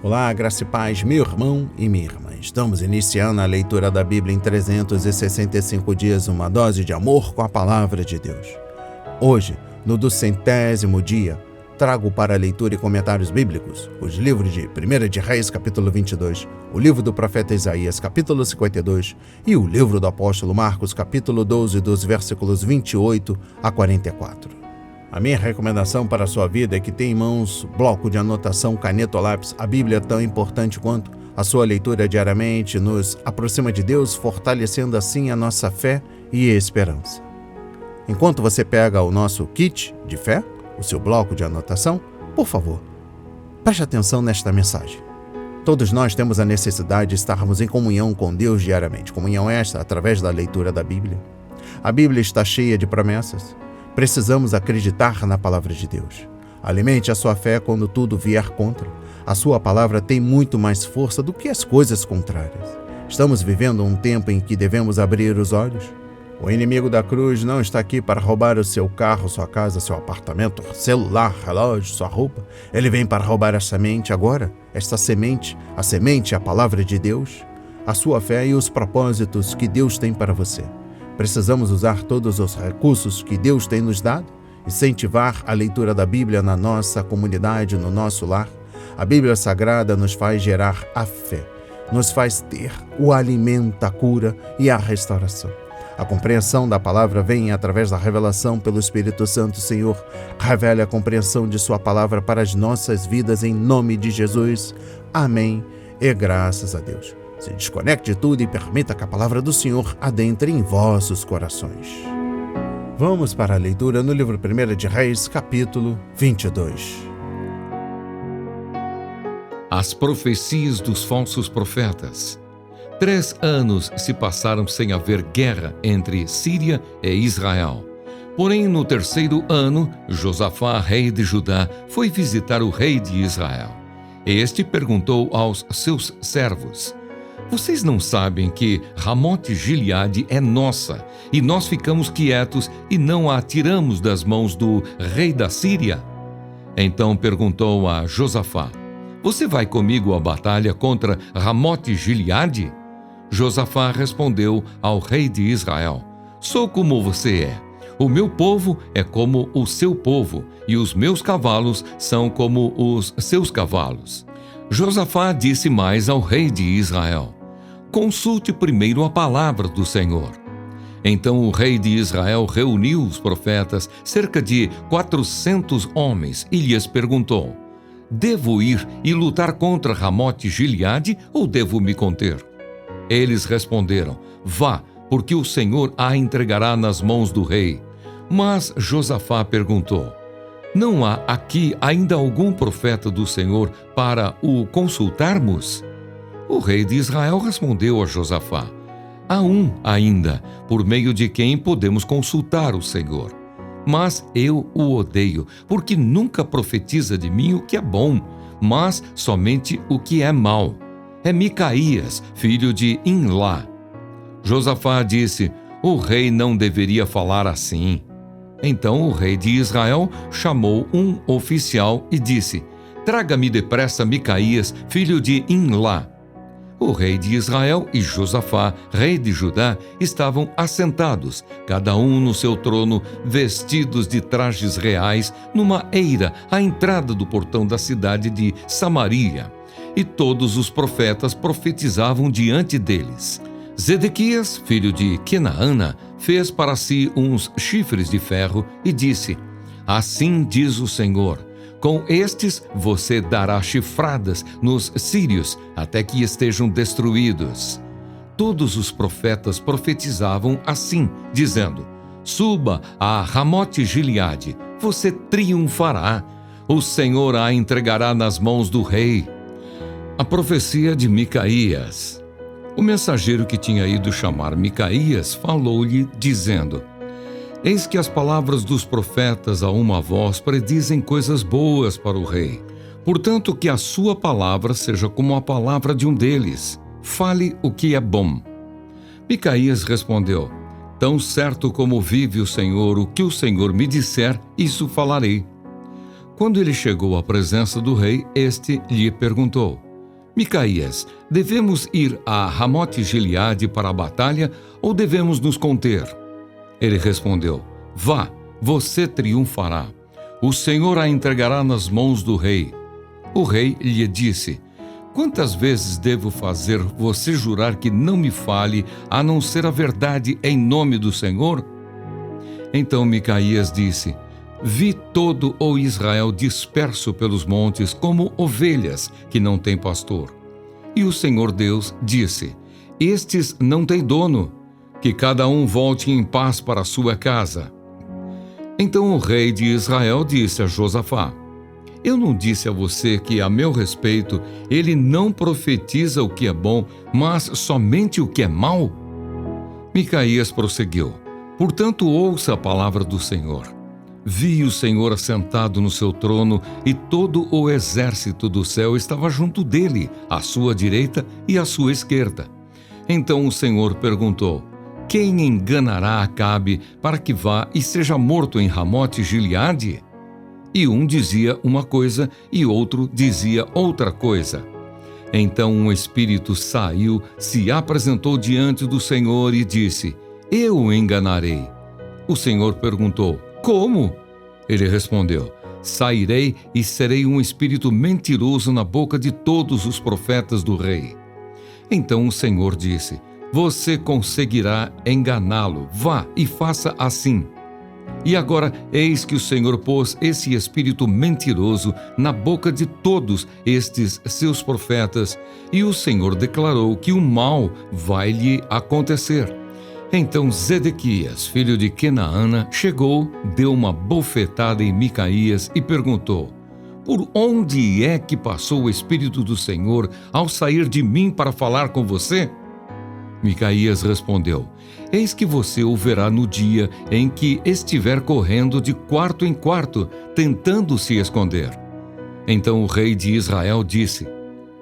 Olá, graça e paz, meu irmão e minha irmã. Estamos iniciando a leitura da Bíblia em 365 dias, uma dose de amor com a palavra de Deus. Hoje, no 200º dia, trago para leitura e comentários bíblicos os livros de 1 de Reis, capítulo 22, o livro do profeta Isaías, capítulo 52, e o livro do apóstolo Marcos, capítulo 12, dos versículos 28 a 44. A minha recomendação para a sua vida é que tenha em mãos bloco de anotação, caneta ou lápis. A Bíblia é tão importante quanto a sua leitura diariamente nos aproxima de Deus, fortalecendo assim a nossa fé e esperança. Enquanto você pega o nosso kit de fé, o seu bloco de anotação, por favor, preste atenção nesta mensagem. Todos nós temos a necessidade de estarmos em comunhão com Deus diariamente. Comunhão esta através da leitura da Bíblia. A Bíblia está cheia de promessas. Precisamos acreditar na palavra de Deus. Alimente a sua fé quando tudo vier contra. A sua palavra tem muito mais força do que as coisas contrárias. Estamos vivendo um tempo em que devemos abrir os olhos. O inimigo da cruz não está aqui para roubar o seu carro, sua casa, seu apartamento, celular, relógio, sua roupa. Ele vem para roubar a semente agora, esta semente, a palavra de Deus, a sua fé e os propósitos que Deus tem para você. Precisamos usar todos os recursos que Deus tem nos dado, incentivar a leitura da Bíblia na nossa comunidade, no nosso lar. A Bíblia Sagrada nos faz gerar a fé, nos faz ter o alimento, a cura e a restauração. A compreensão da palavra vem através da revelação pelo Espírito Santo. Senhor, revele a compreensão de sua palavra para as nossas vidas em nome de Jesus. Amém e graças a Deus. Se desconecte de tudo e permita que a palavra do Senhor adentre em vossos corações. Vamos para a leitura no livro 1 de Reis, capítulo 22. As profecias dos falsos profetas. 3 anos se passaram sem haver guerra entre Síria e Israel. Porém, no 3º ano, Josafá, rei de Judá, foi visitar o rei de Israel. Este perguntou aos seus servos: vocês não sabem que Ramote-Gileade é nossa, e nós ficamos quietos e não a tiramos das mãos do rei da Síria? Então perguntou a Josafá: você vai comigo à batalha contra Ramote-Gileade? Josafá respondeu ao rei de Israel: sou como você é. O meu povo é como o seu povo, e os meus cavalos são como os seus cavalos. Josafá disse mais ao rei de Israel: consulte primeiro a palavra do Senhor. Então o rei de Israel reuniu os profetas, cerca de 400 homens, e lhes perguntou: devo ir e lutar contra Ramote-Gileade ou devo me conter? Eles responderam: vá, porque o Senhor a entregará nas mãos do rei. Mas Josafá perguntou: não há aqui ainda algum profeta do Senhor para o consultarmos? O rei de Israel respondeu a Josafá: há um ainda, por meio de quem podemos consultar o Senhor. Mas eu o odeio, porque nunca profetiza de mim o que é bom, mas somente o que é mau. É Micaías, filho de Imlá. Josafá disse: o rei não deveria falar assim. Então o rei de Israel chamou um oficial e disse: traga-me depressa Micaías, filho de Imlá. O rei de Israel e Josafá, rei de Judá, estavam assentados, cada um no seu trono, vestidos de trajes reais, numa eira à entrada do portão da cidade de Samaria. E todos os profetas profetizavam diante deles. Zedequias, filho de Kenaana, fez para si uns chifres de ferro e disse: assim diz o Senhor: com estes você dará chifradas nos sírios até que estejam destruídos. Todos os profetas profetizavam assim, dizendo: suba a Ramote-Gileade, você triunfará. O Senhor a entregará nas mãos do rei. A profecia de Micaías. O mensageiro que tinha ido chamar Micaías falou-lhe, dizendo: eis que as palavras dos profetas a uma voz predizem coisas boas para o rei. Portanto, que a sua palavra seja como a palavra de um deles. Fale o que é bom. Micaías respondeu: tão certo como vive o Senhor, o que o Senhor me disser, isso falarei. Quando ele chegou à presença do rei, este lhe perguntou: Micaías, devemos ir a Ramote-Gileade para a batalha ou devemos nos conter? Ele respondeu: Vá, você triunfará. O Senhor a entregará nas mãos do rei. O rei lhe disse: Quantas vezes devo fazer você jurar que não me fale, a não ser a verdade em nome do Senhor? Então Micaías disse: Vi todo o Israel disperso pelos montes como ovelhas que não têm pastor. E o Senhor Deus disse: Estes não têm dono, que cada um volte em paz para a sua casa. Então o rei de Israel disse a Josafá: Eu não disse a você que, a meu respeito, ele não profetiza o que é bom, mas somente o que é mau? Micaías prosseguiu: Portanto, ouça a palavra do Senhor. Vi o Senhor assentado no seu trono, e todo o exército do céu estava junto dele, à sua direita e à sua esquerda. Então o Senhor perguntou: Quem enganará Acabe para que vá e seja morto em Ramote-Gileade? E um dizia uma coisa e outro dizia outra coisa. Então um espírito saiu, se apresentou diante do Senhor e disse: Eu o enganarei. O Senhor perguntou: Como? Ele respondeu: Sairei e serei um espírito mentiroso na boca de todos os profetas do rei. Então o Senhor disse: Você conseguirá enganá-lo. Vá e faça assim. E agora, eis que o Senhor pôs esse espírito mentiroso na boca de todos estes seus profetas, e o Senhor declarou que o mal vai lhe acontecer. Então Zedequias, filho de Kenaana, chegou, deu uma bofetada em Micaías e perguntou: Por onde é que passou o Espírito do Senhor ao sair de mim para falar com você? Micaías respondeu: Eis que você o verá no dia em que estiver correndo de quarto em quarto, tentando se esconder. Então o rei de Israel disse: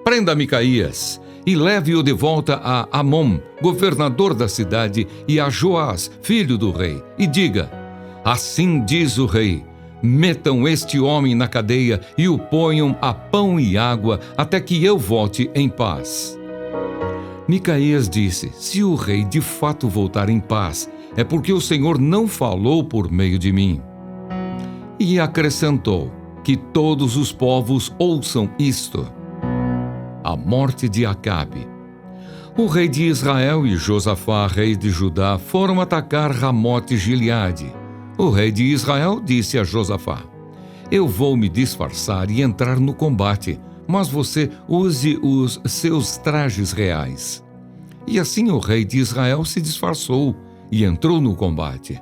Prenda Micaías e leve-o de volta a Amon, governador da cidade, e a Joás, filho do rei, e diga: Assim diz o rei: Metam este homem na cadeia e o ponham a pão e água até que eu volte em paz. Micaías disse: Se o rei de fato voltar em paz, é porque o Senhor não falou por meio de mim. E acrescentou: Que todos os povos ouçam isto. A morte de Acabe. O rei de Israel e Josafá, rei de Judá, foram atacar Ramote-Gileade. O rei de Israel disse a Josafá: Eu vou me disfarçar e entrar no combate, mas você use os seus trajes reais. E assim o rei de Israel se disfarçou e entrou no combate.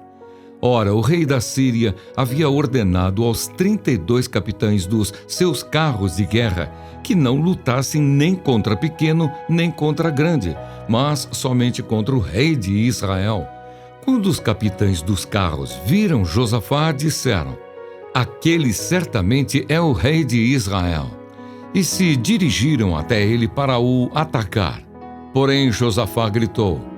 Ora, o rei da Síria havia ordenado aos 32 capitães dos seus carros de guerra que não lutassem nem contra pequeno nem contra grande, mas somente contra o rei de Israel. Quando os capitães dos carros viram Josafá, disseram: Aquele certamente é o rei de Israel. E se dirigiram até ele para o atacar. Porém Josafá gritou.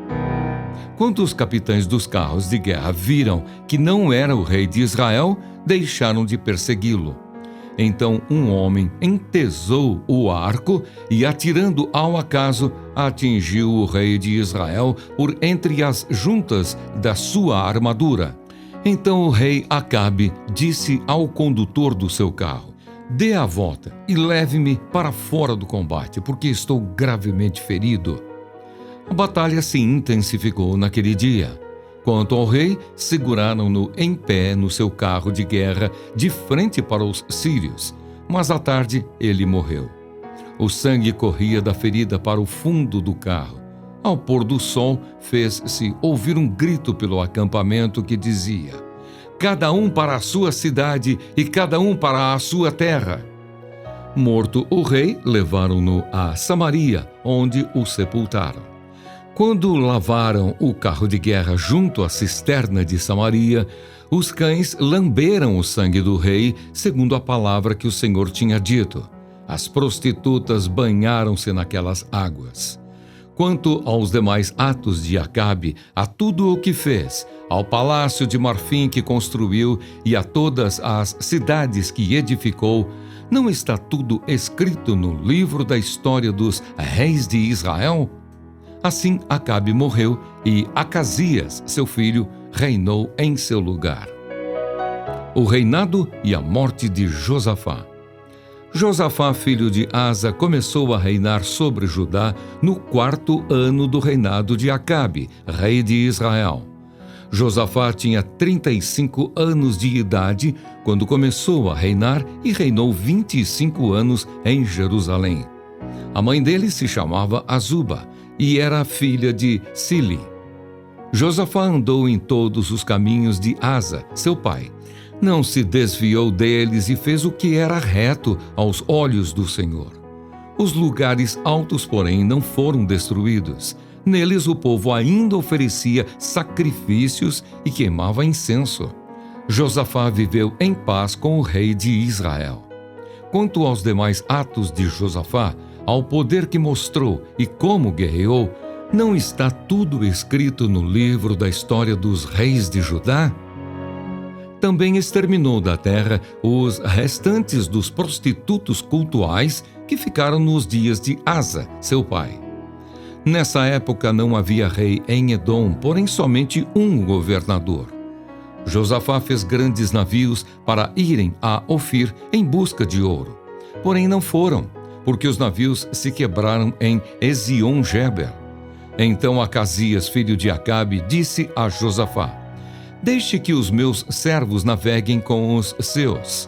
Quando os capitães dos carros de guerra viram que não era o rei de Israel, deixaram de persegui-lo. Então um homem entesou o arco e, atirando ao acaso, atingiu o rei de Israel por entre as juntas da sua armadura. Então o rei Acabe disse ao condutor do seu carro: Dê a volta e leve-me para fora do combate, porque estou gravemente ferido. A batalha se intensificou naquele dia. Quanto ao rei, seguraram-no em pé no seu carro de guerra, de frente para os sírios. Mas à tarde ele morreu. O sangue corria da ferida para o fundo do carro. Ao pôr do sol, fez-se ouvir um grito pelo acampamento que dizia: Cada um para a sua cidade e cada um para a sua terra. Morto o rei, levaram-no a Samaria, onde o sepultaram. Quando lavaram o carro de guerra junto à cisterna de Samaria, os cães lamberam o sangue do rei, segundo a palavra que o Senhor tinha dito. As prostitutas banharam-se naquelas águas. Quanto aos demais atos de Acabe, a tudo o que fez, ao palácio de marfim que construiu e a todas as cidades que edificou, Não está tudo escrito no livro da história dos reis de Israel? Assim, Acabe morreu e Acasias, seu filho, reinou em seu lugar. O reinado e a morte de Josafá. Josafá, filho de Asa, começou a reinar sobre Judá no 4º ano do reinado de Acabe, rei de Israel. Josafá tinha 35 anos de idade quando começou a reinar e reinou 25 anos em Jerusalém. A mãe dele se chamava Azuba e era filha de Sili. Josafá andou em todos os caminhos de Asa, seu pai. Não se desviou deles e fez o que era reto aos olhos do Senhor. Os lugares altos, porém, não foram destruídos. Neles o povo ainda oferecia sacrifícios e queimava incenso. Josafá viveu em paz com o rei de Israel. Quanto aos demais atos de Josafá, ao poder que mostrou e como guerreou, não está tudo escrito no livro da história dos reis de Judá? Também exterminou da terra os restantes dos prostitutos cultuais que ficaram nos dias de Asa, seu pai. Nessa época não havia rei em Edom, porém somente um governador. Josafá fez grandes navios para irem a Ofir em busca de ouro. Porém não foram, porque os navios se quebraram em Ezion-Geber. Então Acasias, filho de Acabe, disse a Josafá: "Deixe que os meus servos naveguem com os seus."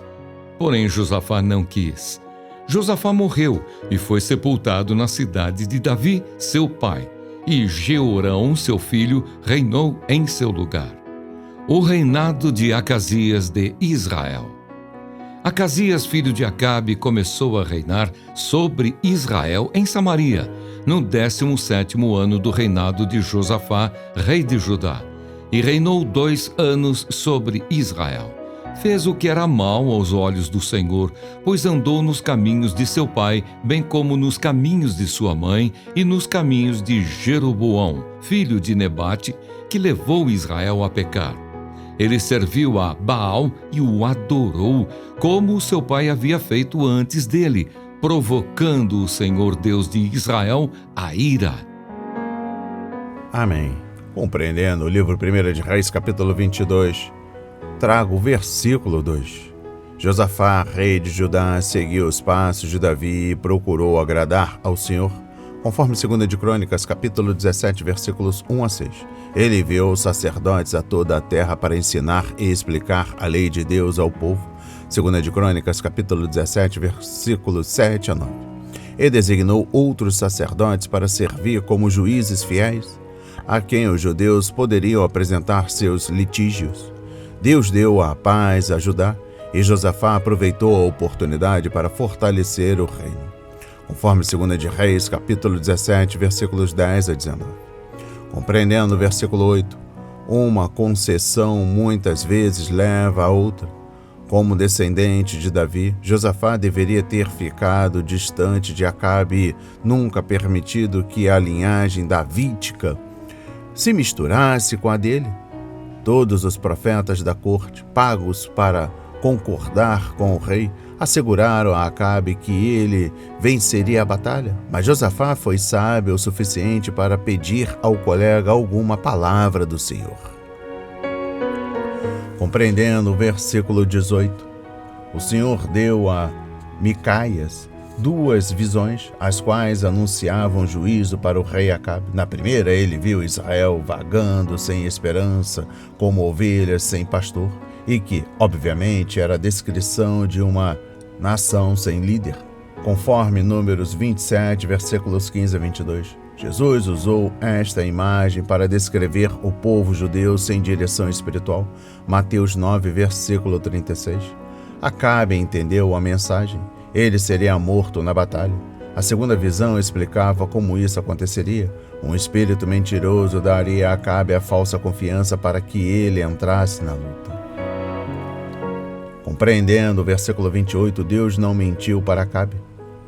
Porém Josafá não quis. Josafá morreu e foi sepultado na cidade de Davi, seu pai, e Jeorão, seu filho, reinou em seu lugar. O reinado de Acasias de Israel. Acasias, filho de Acabe, começou a reinar sobre Israel em Samaria, no 17º ano do reinado de Josafá, rei de Judá, e reinou 2 anos sobre Israel. Fez o que era mal aos olhos do Senhor, pois andou nos caminhos de seu pai, bem como nos caminhos de sua mãe e nos caminhos de Jeroboão, filho de Nebate, que levou Israel a pecar. Ele serviu a Baal e o adorou, como seu pai havia feito antes dele, provocando o Senhor Deus de Israel a ira. Amém. Compreendendo o livro 1 de Reis, capítulo 22, trago o versículo 2. Josafá, rei de Judá, seguiu os passos de Davi e procurou agradar ao Senhor, conforme 2 de Crônicas, capítulo 17, versículos 1 a 6. Ele enviou sacerdotes a toda a terra para ensinar e explicar a lei de Deus ao povo, 2 de Crônicas, capítulo 17, versículos 7 a 9. E designou outros sacerdotes para servir como juízes fiéis, a quem os judeus poderiam apresentar seus litígios. Deus deu a paz a Judá, e Josafá aproveitou a oportunidade para fortalecer o reino, conforme 2 de Reis, capítulo 17, versículos 10 a 19. Compreendendo o versículo 8, uma concessão muitas vezes leva a outra. Como descendente de Davi, Josafá deveria ter ficado distante de Acabe e nunca permitido que a linhagem davídica se misturasse com a dele. Todos os profetas da corte, pagos para concordar com o rei, asseguraram a Acabe que ele venceria a batalha. Mas Josafá foi sábio o suficiente para pedir ao colega alguma palavra do Senhor. Compreendendo o versículo 18, o Senhor deu a Micaias 2 visões, as quais anunciavam juízo para o rei Acabe. Na primeira, ele viu Israel vagando sem esperança, como ovelhas sem pastor, e que, obviamente, era a descrição de uma nação sem líder. Conforme Números 27, versículos 15 a 22, Jesus usou esta imagem para descrever o povo judeu sem direção espiritual. Mateus 9, versículo 36. Acabe entendeu a mensagem. Ele seria morto na batalha. A segunda visão explicava como isso aconteceria. Um espírito mentiroso daria a Acabe a falsa confiança para que ele entrasse na luta. Compreendendo o versículo 28, Deus não mentiu para Acabe.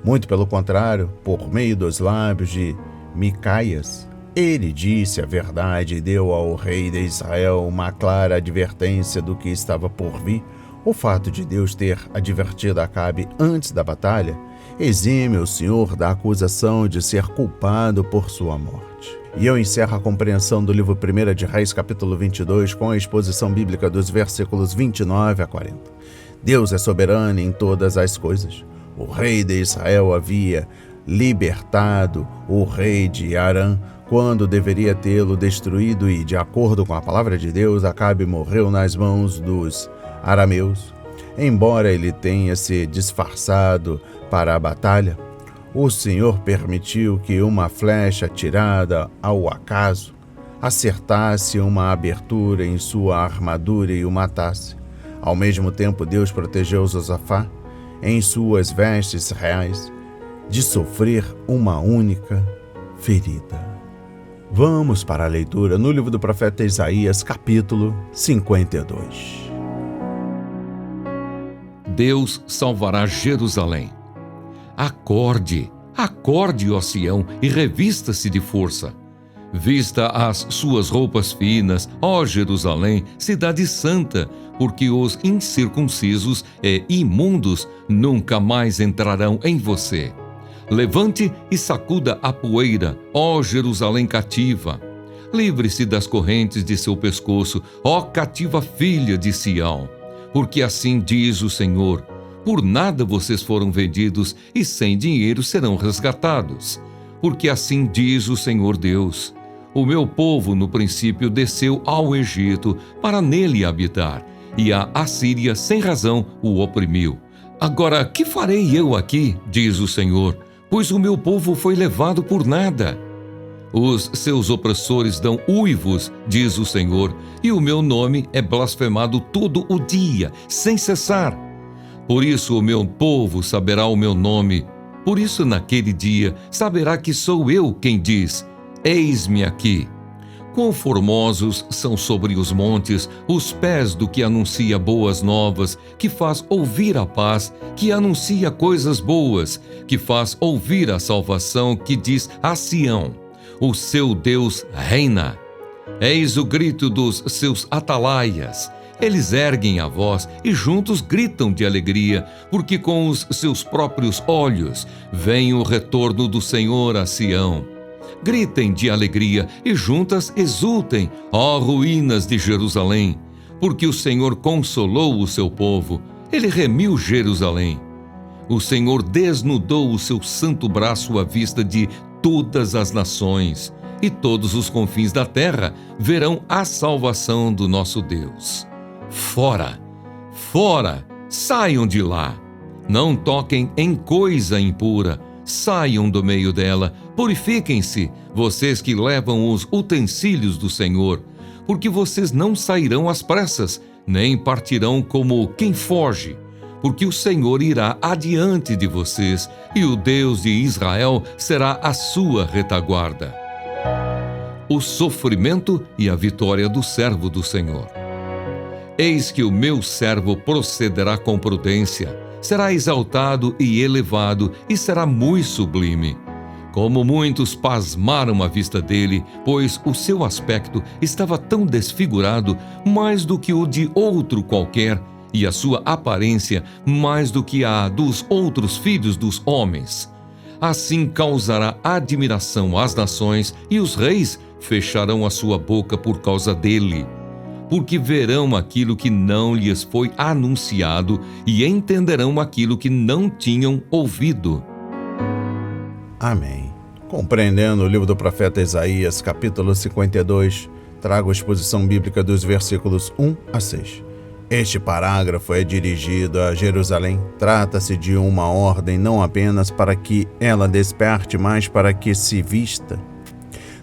Muito pelo contrário, por meio dos lábios de Micaias, ele disse a verdade e deu ao rei de Israel uma clara advertência do que estava por vir. O fato de Deus ter advertido Acabe antes da batalha exime o Senhor da acusação de ser culpado por sua morte. E eu encerro a compreensão do livro 1 de Reis, capítulo 22, com a exposição bíblica dos versículos 29 a 40. Deus é soberano em todas as coisas. O rei de Israel havia libertado o rei de Arã quando deveria tê-lo destruído e, de acordo com a palavra de Deus, Acabe morreu nas mãos dos arameus. Embora ele tenha se disfarçado para a batalha, o Senhor permitiu que uma flecha tirada ao acaso acertasse uma abertura em sua armadura e o matasse. Ao mesmo tempo, Deus protegeu Josafá em suas vestes reais de sofrer uma única ferida. Vamos para a leitura no livro do profeta Isaías, capítulo 52. Deus salvará Jerusalém. Acorde, acorde, ó Sião, e revista-se de força. Vista as suas roupas finas, ó Jerusalém, cidade santa, porque os incircuncisos e imundos nunca mais entrarão em você. Levante e sacuda a poeira, ó Jerusalém cativa. Livre-se das correntes de seu pescoço, ó cativa filha de Sião. Porque assim diz o Senhor: por nada vocês foram vendidos e sem dinheiro serão resgatados. Porque assim diz o Senhor Deus: o meu povo no princípio desceu ao Egito para nele habitar, e a Assíria sem razão o oprimiu. Agora, que farei eu aqui, diz o Senhor, pois o meu povo foi levado por nada. Os seus opressores dão uivos, diz o Senhor, e o meu nome é blasfemado todo o dia, sem cessar. Por isso o meu povo saberá o meu nome. Por isso naquele dia saberá que sou eu quem diz: eis-me aqui. Quão formosos são sobre os montes os pés do que anuncia boas novas, que faz ouvir a paz, que anuncia coisas boas, que faz ouvir a salvação, que diz a Sião: o seu Deus reina. Eis o grito dos seus atalaias. Eles erguem a voz e juntos gritam de alegria, porque com os seus próprios olhos vem o retorno do Senhor a Sião. Gritem de alegria e juntas exultem, ó ruínas de Jerusalém, porque o Senhor consolou o seu povo, ele remiu Jerusalém. O Senhor desnudou o seu santo braço à vista de todas as nações, e todos os confins da terra verão a salvação do nosso Deus. Fora, fora, saiam de lá. Não toquem em coisa impura, saiam do meio dela, purifiquem-se, vocês que levam os utensílios do Senhor, porque vocês não sairão às pressas, nem partirão como quem foge, porque o Senhor irá adiante de vocês, e o Deus de Israel será a sua retaguarda. O sofrimento e a vitória do servo do Senhor. Eis que o meu servo procederá com prudência, será exaltado e elevado, e será muito sublime. Como muitos pasmaram à vista dele, pois o seu aspecto estava tão desfigurado, mais do que o de outro qualquer, e a sua aparência mais do que a dos outros filhos dos homens. Assim causará admiração às nações, e os reis fecharão a sua boca por causa dele. Porque verão aquilo que não lhes foi anunciado e entenderão aquilo que não tinham ouvido. Amém. Compreendendo o livro do profeta Isaías, capítulo 52, trago a exposição bíblica dos versículos 1 a 6. Este parágrafo é dirigido a Jerusalém. Trata-se de uma ordem não apenas para que ela desperte, mas para que se vista.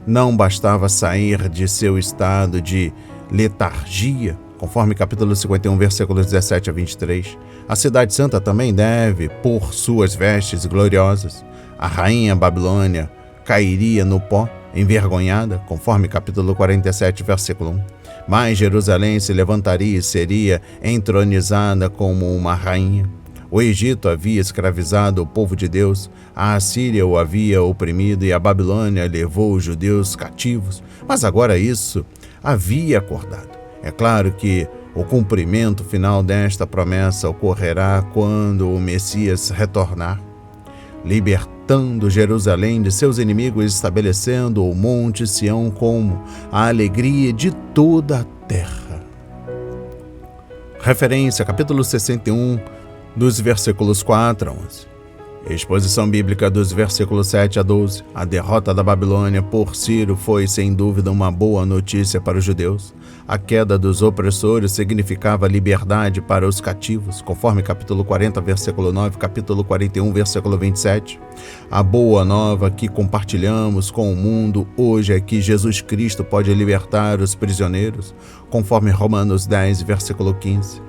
Não bastava sair de seu estado de letargia, conforme capítulo 51, versículos 17 a 23. A cidade santa também deve pôr suas vestes gloriosas. A rainha Babilônia cairia no pó, envergonhada, conforme capítulo 47, versículo 1. Mas Jerusalém se levantaria e seria entronizada como uma rainha. O Egito havia escravizado o povo de Deus, a Assíria o havia oprimido e a Babilônia levou os judeus cativos. Mas agora isso havia acordado. É claro que O cumprimento final desta promessa ocorrerá quando o Messias retornar, libertando Jerusalém de seus inimigos e estabelecendo o Monte Sião como a alegria de toda a terra. Referência, capítulo 61, dos versículos 4 a 11. Exposição bíblica dos versículos 7 a 12. A derrota da Babilônia por Ciro foi, sem dúvida, uma boa notícia para os judeus. A queda dos opressores significava liberdade para os cativos, conforme capítulo 40, versículo 9, capítulo 41, versículo 27. A boa nova que compartilhamos com o mundo hoje é que Jesus Cristo pode libertar os prisioneiros, conforme Romanos 10, versículo 15.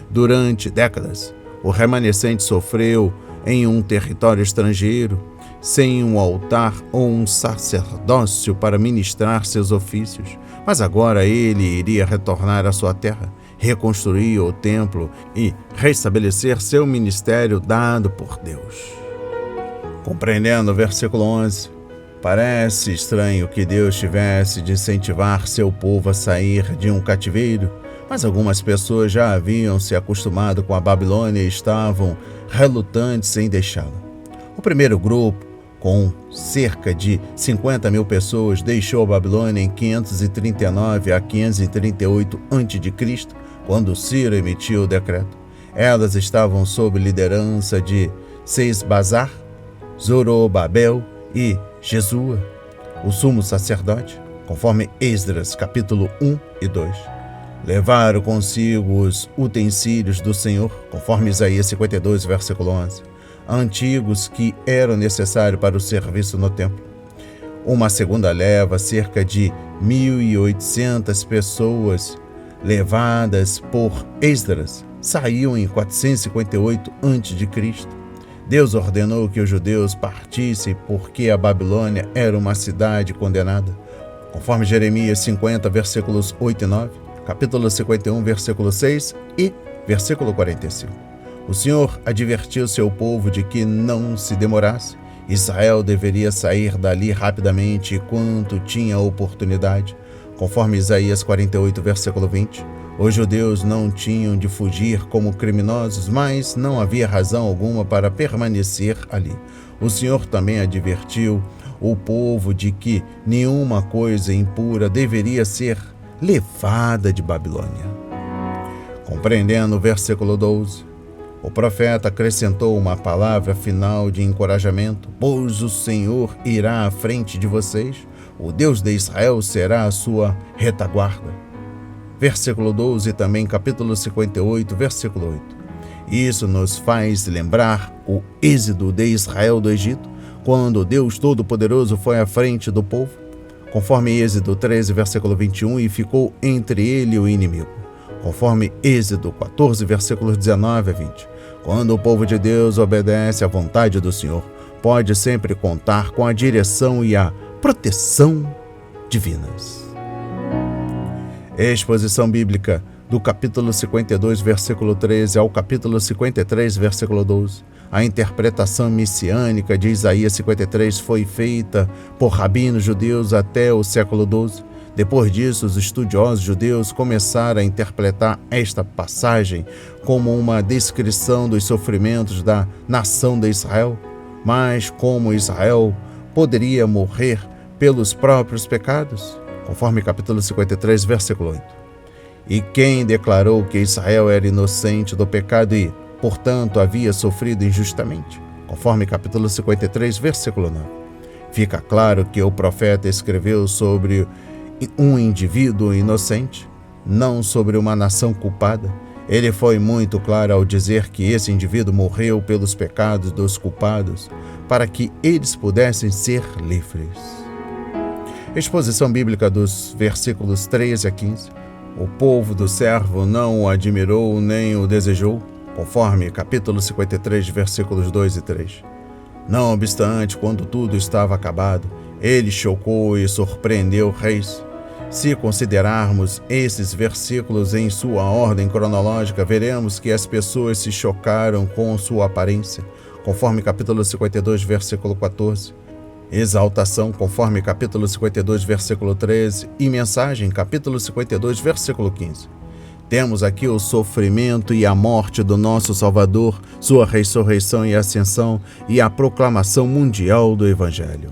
Durante décadas, o remanescente sofreu em um território estrangeiro, sem um altar ou um sacerdócio para ministrar seus ofícios. Mas agora ele iria retornar à sua terra, reconstruir o templo e restabelecer seu ministério dado por Deus. Compreendendo o versículo 11, parece estranho que Deus tivesse de incentivar seu povo a sair de um cativeiro, mas algumas pessoas já haviam se acostumado com a Babilônia e estavam relutantes em deixá-la. O primeiro grupo, com cerca de 50 mil pessoas, deixou a Babilônia em 539 a 538 a.C., quando Ciro emitiu o decreto. Elas estavam sob liderança de Sesbazar, Zorobabel e Jesua, o sumo sacerdote, conforme Esdras, capítulo 1 e 2. Levaram consigo os utensílios do Senhor, conforme Isaías 52, versículo 11, antigos que eram necessários para o serviço no templo. Uma segunda leva, cerca de 1.800 pessoas, levadas por Esdras, saiu em 458 a.C. Deus ordenou que os judeus partissem porque a Babilônia era uma cidade condenada, conforme Jeremias 50, versículos 8 e 9, capítulo 51, versículo 6 e versículo 45. O Senhor advertiu seu povo de que não se demorasse. Israel deveria sair dali rapidamente enquanto tinha oportunidade, conforme Isaías 48, versículo 20. Os judeus não tinham de fugir como criminosos, mas não havia razão alguma para permanecer ali. O Senhor também advertiu o povo de que nenhuma coisa impura deveria ser levada de Babilônia. Compreendendo o versículo 12, o profeta acrescentou uma palavra final de encorajamento: pois o Senhor irá à frente de vocês, o Deus de Israel será a sua retaguarda. Versículo 12 e também capítulo 58, versículo 8. Isso nos faz lembrar o êxodo de Israel do Egito, quando Deus Todo-Poderoso foi à frente do povo, conforme Êxodo 13, versículo 21, e ficou entre ele e o inimigo, conforme Êxodo 14, versículos 19 a 20. Quando o povo de Deus obedece à vontade do Senhor, pode sempre contar com a direção e a proteção divinas. Exposição bíblica do capítulo 52, versículo 13 ao capítulo 53, versículo 12. A interpretação messiânica de Isaías 53 foi feita por rabinos judeus até o século XII. Depois disso, os estudiosos judeus começaram a interpretar esta passagem como uma descrição dos sofrimentos da nação de Israel, mas como Israel poderia morrer pelos próprios pecados, conforme capítulo 53, versículo 8. E quem declarou que Israel era inocente do pecado e, portanto, havia sofrido injustamente, conforme capítulo 53, versículo 9. Fica claro que o profeta escreveu sobre um indivíduo inocente, não sobre uma nação culpada. Ele foi muito claro ao dizer que esse indivíduo morreu pelos pecados dos culpados, para que eles pudessem ser livres. Exposição bíblica dos versículos 13 a 15. O povo do servo não o admirou nem o desejou, conforme capítulo 53, versículos 2 e 3. Não obstante, quando tudo estava acabado, ele chocou e surpreendeu reis. Se considerarmos esses versículos em sua ordem cronológica, veremos que as pessoas se chocaram com sua aparência, conforme capítulo 52, versículo 14. Exaltação, conforme capítulo 52, versículo 13, e mensagem, capítulo 52, versículo 15. Temos aqui o sofrimento e a morte do nosso Salvador, sua ressurreição e ascensão e a proclamação mundial do Evangelho.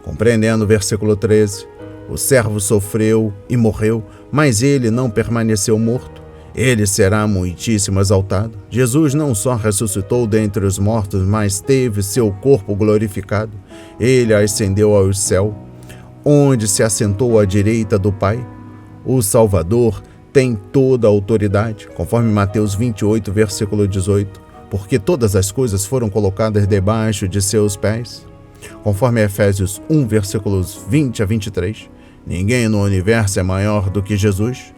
Compreendendo o versículo 13, o servo sofreu e morreu, mas ele não permaneceu morto. Ele será muitíssimo exaltado. Jesus não só ressuscitou dentre os mortos, mas teve seu corpo glorificado. Ele ascendeu ao céu, onde se assentou à direita do Pai. O Salvador tem toda a autoridade, conforme Mateus 28, versículo 18, porque todas as coisas foram colocadas debaixo de seus pés. Conforme Efésios 1, versículos 20 a 23, ninguém no universo é maior do que Jesus.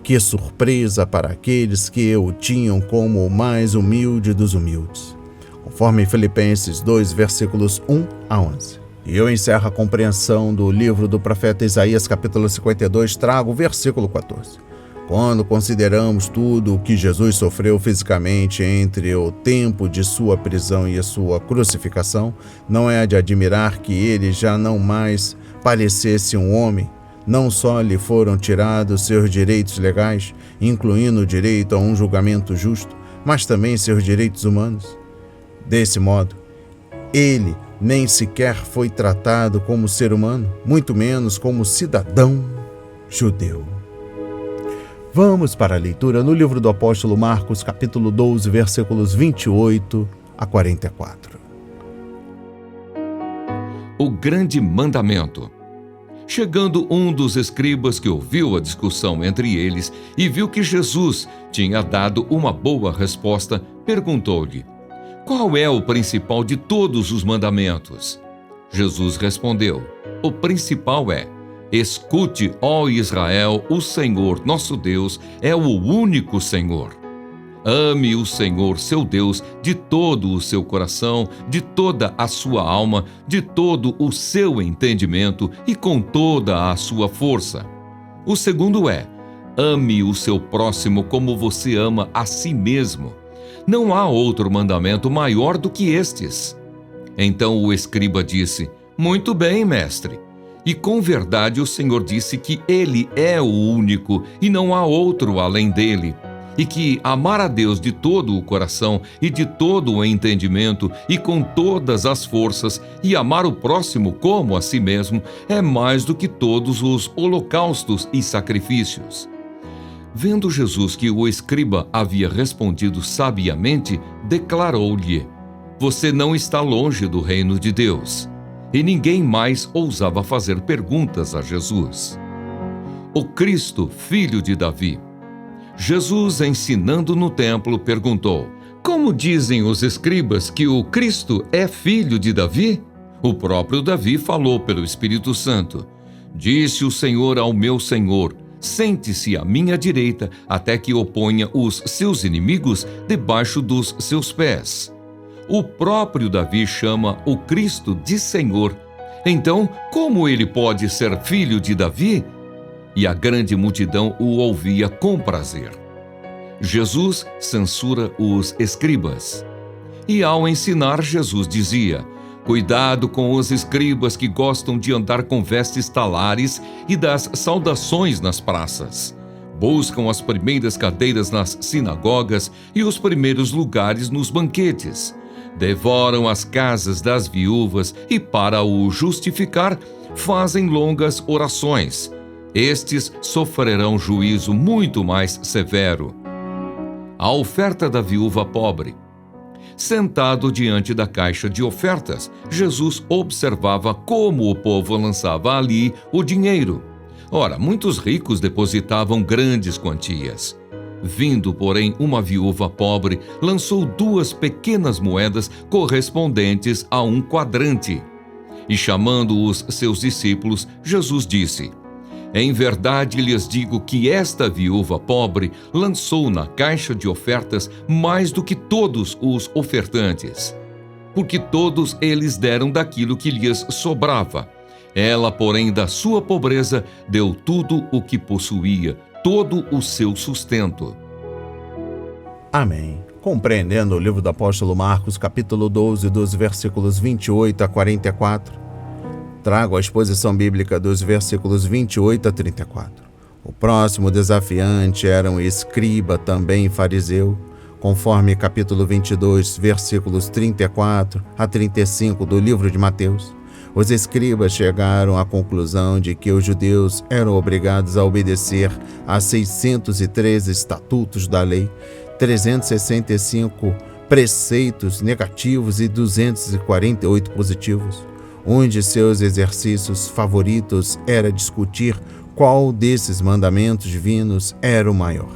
Que surpresa para aqueles que o tinham como o mais humilde dos humildes. Conforme Filipenses 2, versículos 1 a 11. E eu encerro a compreensão do livro do profeta Isaías, capítulo 52, trago o versículo 14. Quando consideramos tudo o que Jesus sofreu fisicamente entre o tempo de sua prisão e a sua crucificação, não é de admirar que ele já não mais parecesse um homem. Não só lhe foram tirados seus direitos legais, incluindo o direito a um julgamento justo, mas também seus direitos humanos. Desse modo, ele nem sequer foi tratado como ser humano, muito menos como cidadão judeu. Vamos para a leitura no livro do apóstolo Marcos, capítulo 12, versículos 28 a 44. O grande mandamento. Chegando um dos escribas que ouviu a discussão entre eles e viu que Jesus tinha dado uma boa resposta, perguntou-lhe: qual é o principal de todos os mandamentos? Jesus respondeu: o principal é: escute, ó Israel, o Senhor nosso Deus é o único Senhor. Ame o Senhor, seu Deus, de todo o seu coração, de toda a sua alma, de todo o seu entendimento e com toda a sua força. O segundo é: ame o seu próximo como você ama a si mesmo. Não há outro mandamento maior do que estes. Então o escriba disse: muito bem, mestre. E com verdade o Senhor disse que ele é o único e não há outro além dele. E que amar a Deus de todo o coração e de todo o entendimento e com todas as forças e amar o próximo como a si mesmo é mais do que todos os holocaustos e sacrifícios. Vendo Jesus que o escriba havia respondido sabiamente, declarou-lhe: você não está longe do reino de Deus. E ninguém mais ousava fazer perguntas a Jesus. O Cristo, filho de Davi. Jesus, ensinando no templo, perguntou: como dizem os escribas que o Cristo é filho de Davi? O próprio Davi falou pelo Espírito Santo: disse o Senhor ao meu Senhor: sente-se à minha direita, até que eu ponha os seus inimigos debaixo dos seus pés. O próprio Davi chama o Cristo de Senhor. Então, como ele pode ser filho de Davi? E a grande multidão o ouvia com prazer. Jesus censura os escribas. E ao ensinar, Jesus dizia: cuidado com os escribas que gostam de andar com vestes talares e das saudações nas praças. Buscam as primeiras cadeiras nas sinagogas e os primeiros lugares nos banquetes. Devoram as casas das viúvas e, para o justificar, fazem longas orações. Estes sofrerão juízo muito mais severo. A oferta da viúva pobre. Sentado diante da caixa de ofertas, Jesus observava como o povo lançava ali o dinheiro. Ora, muitos ricos depositavam grandes quantias. Vindo, porém, uma viúva pobre, lançou 2 pequenas moedas correspondentes a 1 quadrante. E chamando os seus discípulos, Jesus disse: em verdade lhes digo que esta viúva pobre lançou na caixa de ofertas mais do que todos os ofertantes, porque todos eles deram daquilo que lhes sobrava. Ela, porém, da sua pobreza, deu tudo o que possuía, todo o seu sustento. Amém. Compreendendo o livro do apóstolo Marcos, capítulo 12, dos versículos 28 a 44, trago a exposição bíblica dos versículos 28 a 34. O próximo desafiante era um escriba, também fariseu, conforme capítulo 22, versículos 34 a 35 do livro de Mateus. Os escribas chegaram à conclusão de que os judeus eram obrigados a obedecer a 613 estatutos da lei, 365 preceitos negativos e 248 positivos. Um de seus exercícios favoritos era discutir qual desses mandamentos divinos era o maior.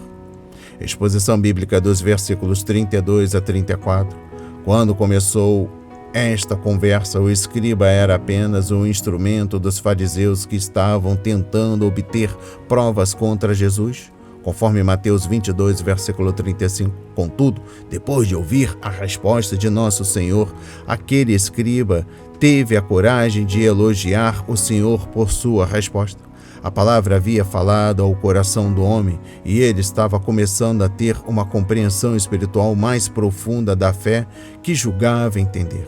Exposição bíblica dos versículos 32 a 34. Quando começou esta conversa, o escriba era apenas um instrumento dos fariseus que estavam tentando obter provas contra Jesus, conforme Mateus 22, versículo 35. Contudo, depois de ouvir a resposta de nosso Senhor, aquele escriba teve a coragem de elogiar o Senhor por sua resposta. A palavra havia falado ao coração do homem e ele estava começando a ter uma compreensão espiritual mais profunda da fé que julgava entender.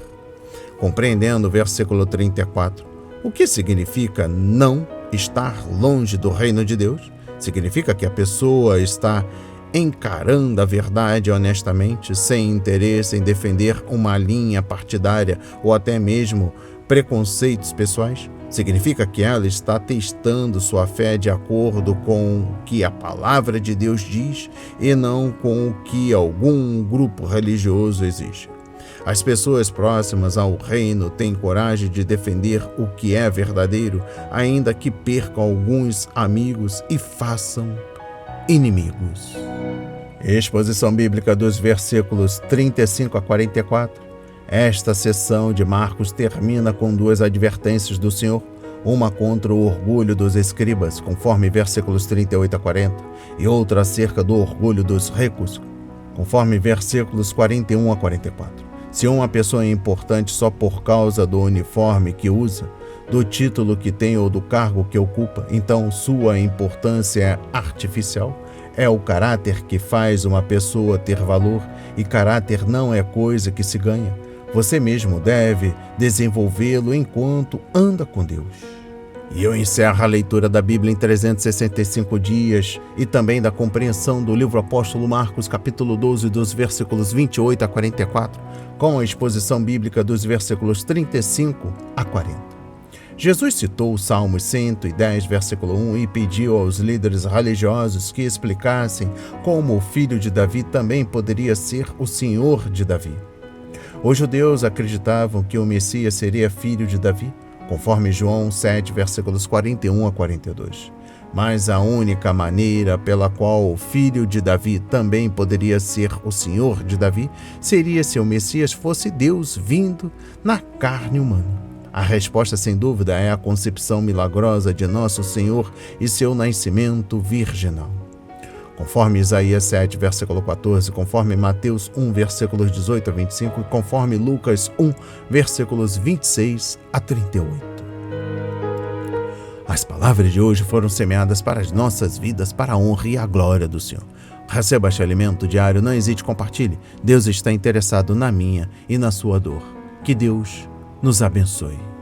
Compreendendo o versículo 34, o que significa não estar longe do reino de Deus? Significa que a pessoa está encarando a verdade honestamente, sem interesse em defender uma linha partidária ou até mesmo preconceitos pessoais? Significa que ela está testando sua fé de acordo com o que a palavra de Deus diz e não com o que algum grupo religioso exige. As pessoas próximas ao reino têm coragem de defender o que é verdadeiro, ainda que percam alguns amigos e façam inimigos. Exposição bíblica dos versículos 35 a 44. Esta sessão de Marcos termina com duas advertências do Senhor, uma contra o orgulho dos escribas, conforme versículos 38 a 40, e outra acerca do orgulho dos ricos, conforme versículos 41 a 44. Se uma pessoa é importante só por causa do uniforme que usa, do título que tem ou do cargo que ocupa, então sua importância é artificial. É o caráter que faz uma pessoa ter valor, e caráter não é coisa que se ganha. Você mesmo deve desenvolvê-lo enquanto anda com Deus. E eu encerro a leitura da Bíblia em 365 dias e também da compreensão do livro Apóstolo Marcos, capítulo 12, dos versículos 28 a 44, com a exposição bíblica dos versículos 35 a 40. Jesus citou o Salmos 110, versículo 1, e pediu aos líderes religiosos que explicassem como o filho de Davi também poderia ser o Senhor de Davi. Os judeus acreditavam que o Messias seria filho de Davi, conforme João 7, versículos 41 a 42. Mas a única maneira pela qual o filho de Davi também poderia ser o Senhor de Davi seria se o Messias fosse Deus vindo na carne humana. A resposta, sem dúvida, é a concepção milagrosa de nosso Senhor e seu nascimento virginal. Conforme Isaías 7, versículo 14, conforme Mateus 1, versículos 18 a 25 e conforme Lucas 1, versículos 26 a 38. As palavras de hoje foram semeadas para as nossas vidas, para a honra e a glória do Senhor. Receba este alimento diário, não hesite, compartilhe. Deus está interessado na minha e na sua dor. Que Deus nos abençoe.